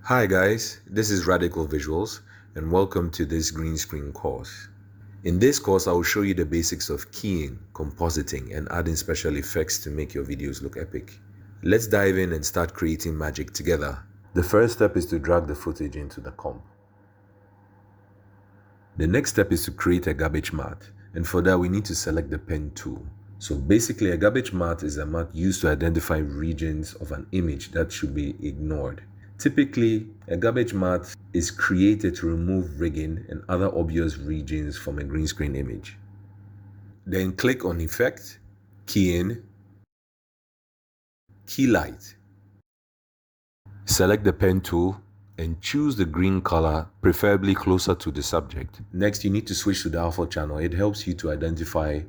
Hi guys, this is Radical Visuals and welcome to this green screen course. In this course, I will show you the basics of keying, compositing, and adding special effects to make your videos look epic. Let's dive in and start creating magic together. The first step is to drag the footage into the comp. The next step is to create a garbage matte, and for that we need to select the pen tool. So basically a garbage matte is a matte used to identify regions of an image that should be ignored. Typically, a garbage matte is created to remove rigging and other obvious regions from a green screen image. Then click on Effect, Key in, Keylight. Select the pen tool and choose the green color, preferably closer to the subject. Next, you need to switch to the alpha channel. It helps you to identify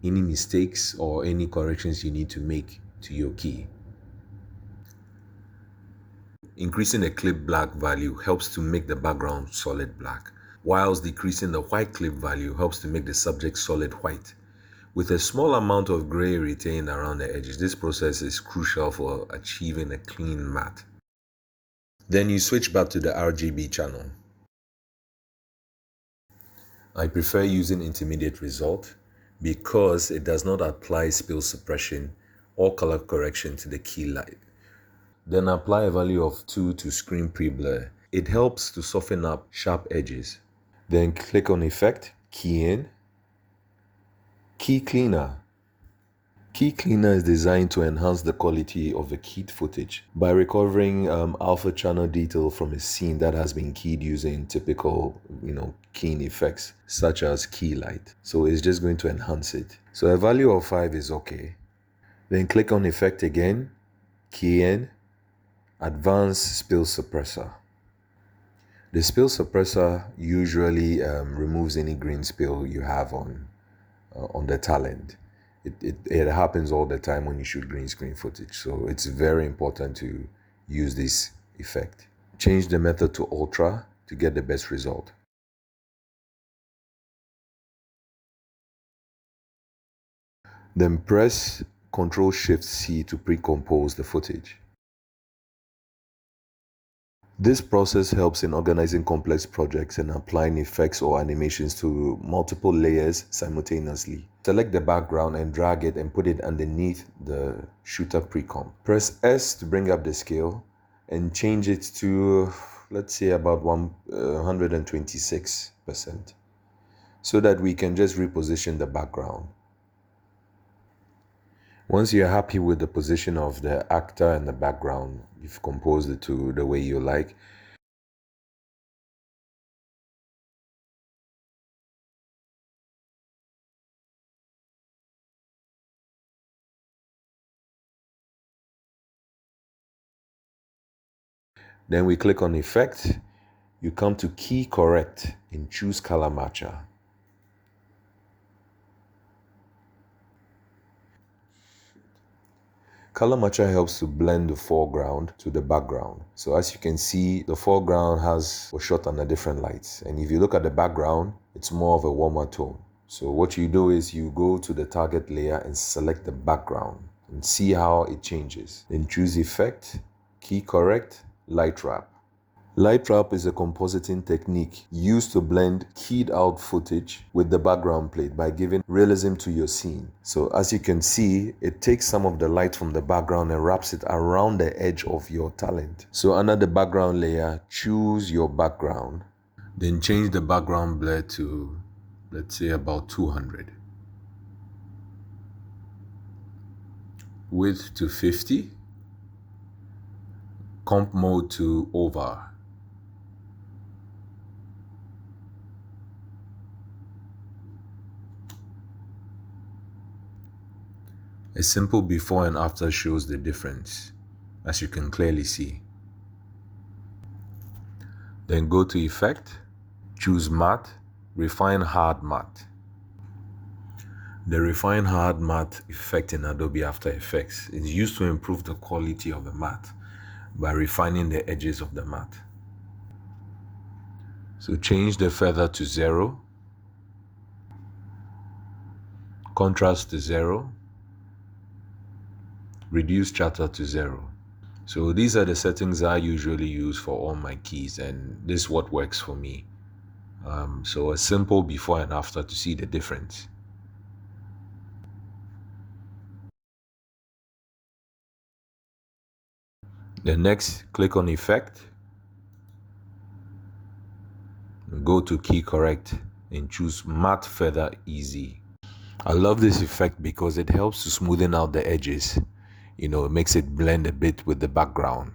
any mistakes or any corrections you need to make to your key. Increasing the clip black value helps to make the background solid black, whilst decreasing the white clip value helps to make the subject solid white. With a small amount of gray retained around the edges, this process is crucial for achieving a clean matte. Then you switch back to the RGB channel. I prefer using intermediate result because it does not apply spill suppression or color correction to the key light. Then apply a value of 2 to screen pre-blur. It helps to soften up sharp edges. Then click on Effect, Key in, Key Cleaner. Key Cleaner is designed to enhance the quality of the keyed footage by recovering alpha channel detail from a scene that has been keyed using typical, keying effects such as Keylight. So it's just going to enhance it. So a value of 5 is okay. Then click on Effect again, Key in, Advanced Spill Suppressor. The spill suppressor usually removes any green spill you have on the talent. It happens all the time when you shoot green screen footage, so it's very important to use this effect. Change the method to ultra to get the best result. Then press Ctrl-Shift-C to pre-compose the footage. This process helps in organizing complex projects and applying effects or animations to multiple layers simultaneously. Select the background and drag it and put it underneath the shooter pre-comp. Press S to bring up the scale and change it to, let's say, about 126%, so that we can just reposition the background. Once you're happy with the position of the actor and the background, you've composed it to the way you like. Then we click on Effect. You come to Key Correct and choose Color Matcher. Color Matcher helps to blend the foreground to the background. So as you can see, the foreground was shot under different lights. And if you look at the background, it's more of a warmer tone. So what you do is you go to the target layer and select the background and see how it changes. Then choose Effect, Key Correct, Light Wrap. Light wrap is a compositing technique used to blend keyed out footage with the background plate by giving realism to your scene. So as you can see, it takes some of the light from the background and wraps it around the edge of your talent. So under the background layer, choose your background. Then change the background blur to, let's say, about 200. Width to 50. Comp mode to over. A simple before and after shows the difference, as you can clearly see. Then go to Effect, choose Matte, Refine Hard Matte. The Refine Hard Matte effect in Adobe After Effects is used to improve the quality of a matte by refining the edges of the matte. So change the feather to 0, contrast to 0, reduce chatter to 0. So these are the settings I usually use for all my keys, and this is what works for me. So a simple before and after to see the difference. Then next, click on Effect, go to Key Correct and choose Matte Feather Easy. I love this effect because it helps to smoothen out the edges. It makes it blend a bit with the background.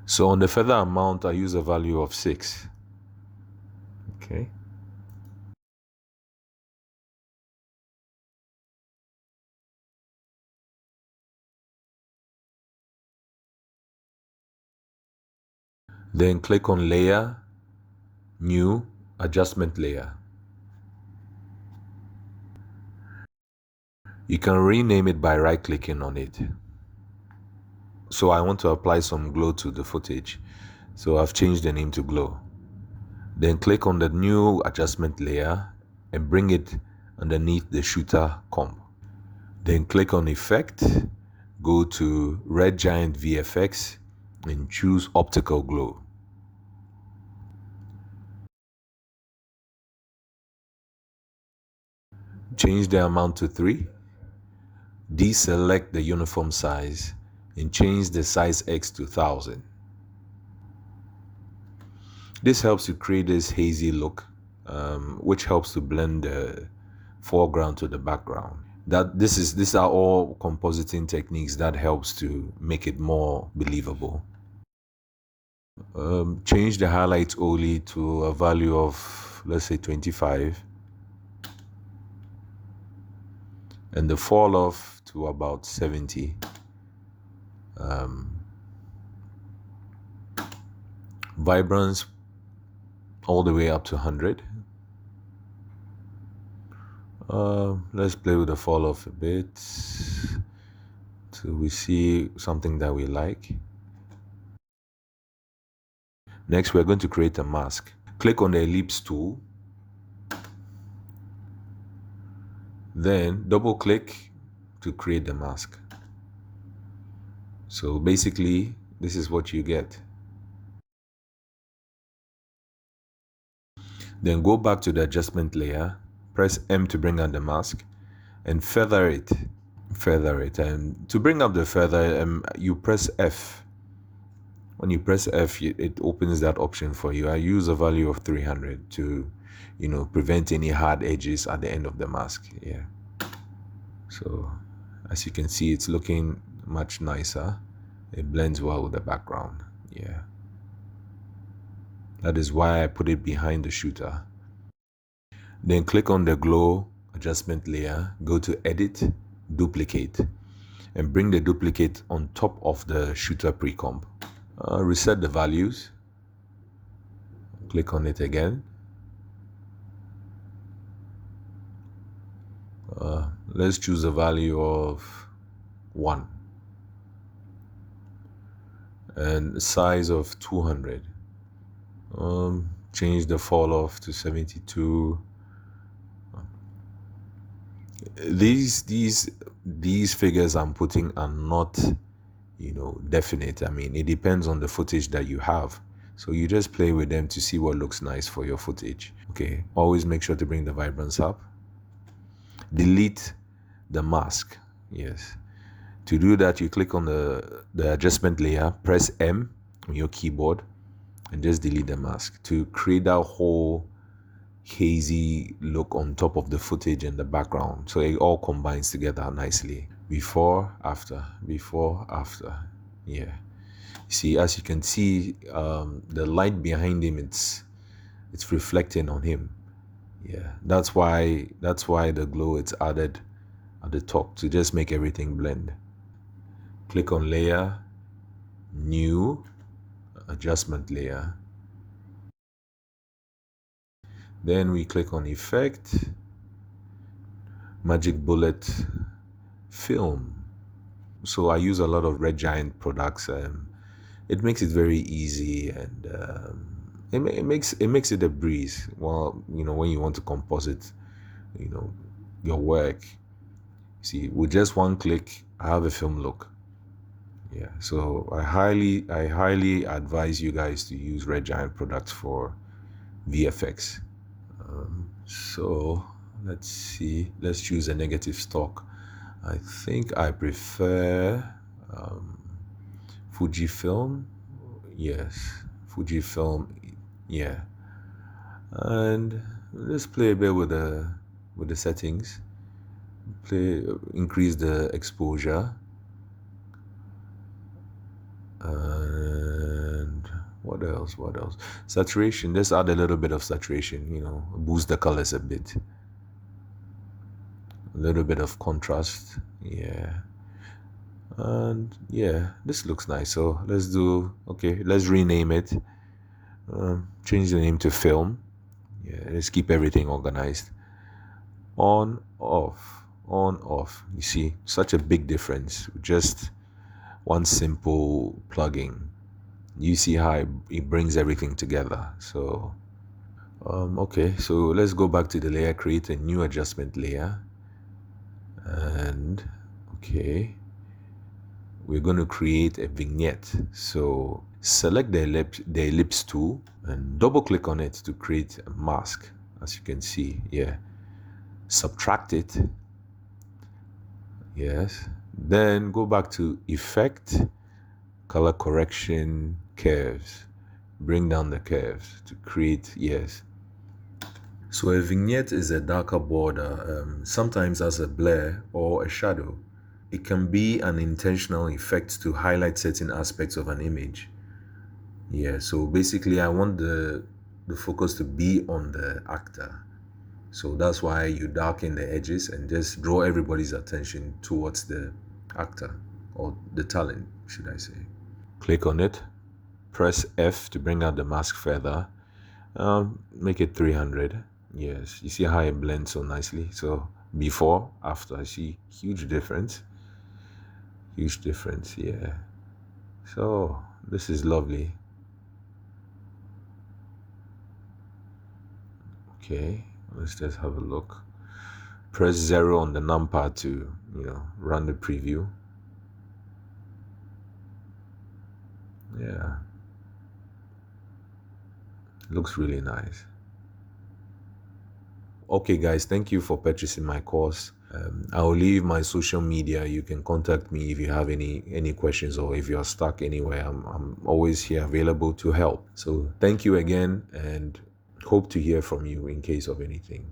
So on the feather amount, I use a value of 6. Okay. Then click on Layer, New, Adjustment Layer. You can rename it by right-clicking on it. So I want to apply some glow to the footage. So I've changed the name to Glow. Then click on the new adjustment layer and bring it underneath the shooter comp. Then click on Effect, go to Red Giant VFX and choose Optical Glow. Change the amount to 3. Deselect the uniform size and change the size X to 1000. This helps to create this hazy look, which helps to blend the foreground to the background. These are all compositing techniques that helps to make it more believable. Change the highlight only to a value of, let's say, 25, and the fall off to about 70. Vibrance all the way up to 100. Let's play with the fall off a bit till we see something that we like. Next, we're going to create a mask. Click on the ellipse tool, then double click to create the mask. So basically, this is what you get. Then go back to the adjustment layer, press M to bring out the mask, and feather it. And to bring up the feather, you press F. When you press F, it opens that option for you. I use a value of 300 to, prevent any hard edges at the end of the mask. Yeah. So, as you can see, it's looking much nicer. It blends well with the background. Yeah. That is why I put it behind the shooter. Then click on the glow adjustment layer, go to Edit, Duplicate, and bring the duplicate on top of the shooter pre-comp. Reset the values, click on it again. Let's choose a value of 1 and size of 200. Change the fall off to 72. These figures I'm putting are not definite. I mean, it depends on the footage that you have, so you just play with them to see what looks nice for your footage. Okay, always make sure to bring the vibrance up. Delete the mask. Yes, to do that, you click on the adjustment layer, press M on your keyboard, and just delete the mask to create that whole hazy look on top of the footage and the background, so it all combines together nicely. Before, after. Yeah, see, as you can see, the light behind him, it's reflecting on him. Yeah, that's why the glow is added at the top to just make everything blend. Click on Layer, New, Adjustment Layer. Then we click on Effect, Magic Bullet, Film. So I use a lot of Red Giant products. It makes it very easy, and it makes it a breeze. Well, when you want to composite, your work. See, with just one click, I have a film look. Yeah, so I highly advise you guys to use Red Giant products for VFX. So let's see. Let's choose a negative stock. I think I prefer Fujifilm. Yes, Fujifilm. Yeah, and let's play a bit with the settings. Increase the exposure, and what else? What else? Saturation. Let's add a little bit of saturation. Boost the colors a bit. A little bit of contrast. Yeah. And yeah, this looks nice. So let's rename it. Change the name to film. Yeah, let's keep everything organized. On, off, on, off. You see, such a big difference with just one simple plugin. You see how it brings everything together. So, okay, so let's go back to the layer, create a new adjustment layer. And, okay, we're going to create a vignette. So select the ellipse tool and double click on it to create a mask. As you can see, yeah. Subtract it. Yes. Then go back to effect, color correction, curves. Bring down the curves to create, yes. So a vignette is a darker border, sometimes as a blur or a shadow. It can be an intentional effect to highlight certain aspects of an image. Yeah, so basically I want the focus to be on the actor. So that's why you darken the edges and just draw everybody's attention towards the actor, or the talent, should I say. Click on it, press F to bring out the mask further. Make it 300. Yes, you see how it blends so nicely. So before, after, I see huge difference. Huge difference, yeah. So this is lovely. Okay, let's just have a look. Press 0 on the numpad to, run the preview. Yeah, looks really nice. Okay, guys, thank you for purchasing my course. I'll leave my social media. You can contact me if you have any questions, or if you're stuck anywhere. I'm always here available to help. So thank you again, and hope to hear from you in case of anything.